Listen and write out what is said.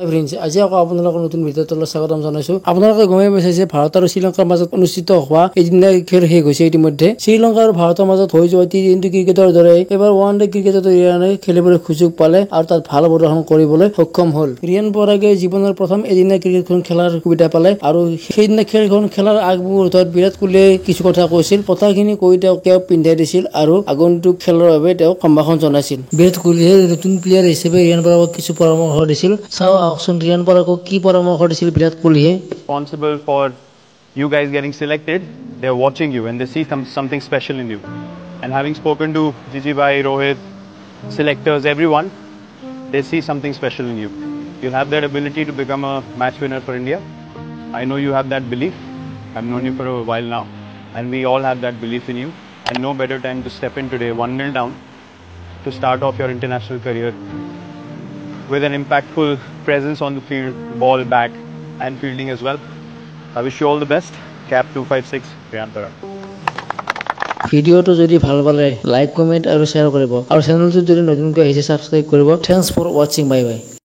Friends আজি আকৌ আপোনালোকৰ নতুন ভিডিঅ'ত স্বাগতম জনাইছো। আপোনালোকে গমেই পাইছে যে ভাৰত আৰু শ্ৰীলংকাৰ মাজত অনুষ্ঠিত হোৱা এদিনীয়া খেল শেষ হৈছে। ইতিমধ্যে শ্ৰীলংকা আৰু ভাৰতৰ মাজত হৈ যোৱা টি-20 ক্ৰিকেটৰ দৰে এইবাৰ ওৱান ডে ক্ৰিকেটত ইৰাণে খেলিবলৈ সুযোগ পালে আৰু তাত ভাল প্ৰদৰ্শন কৰিবলৈ সক্ষম হ'ল। ৰিয়ান পৰাগে জীৱনৰ প্ৰথম এদিনীয়া ক্ৰিকেটখন খেলাৰ সুবিধা পালে আৰু সেইদিনা খেলখন খেলাৰ আগমুহূৰ্তত বিৰাট কোহলিয়ে কিছু কথা কৈছিল। কথাখিনি কৈ তেওঁক পিন্ধাই দিছিল আৰু আগন্তুক খেলৰ বাবে তেওঁক সম্ভাষণ জনাইছিল। বিৰাট কোহলিয়ে নতুন প্লেয়াৰ হিচাপে ৰিয়ান পৰাগক কিছু পৰামৰ্শ দিছিল। চাও আহকচোন ৰিয়ান পৰাগক কি পৰামৰ্শ দিছিল বিৰাট কোহলিয়ে। Responsible for you guys getting selected, they're watching you and they see something special in you. And having spoken to Gigi Bhai, Rohit, selectors, everyone, they see something special in you. You have that ability to become a match winner for India. I know you have that belief. I've known you for a while now. And we all have that belief in you. And no better time to step in today, 1-0 down, to start off your international career with an impactful presence on the field, ball, bat, and fielding as well. I wish you all the best. Cap 256, Riyan Parag. ভিডিঅ'টো যদি ভাল পালে like, comment আৰু share কৰিব আৰু চেনেলটো যদি নতুনকৈ আহিছে ছাবস্ক্ৰাইব কৰিব। থেংকছ ফৰ ৱাচিং। Bye bye.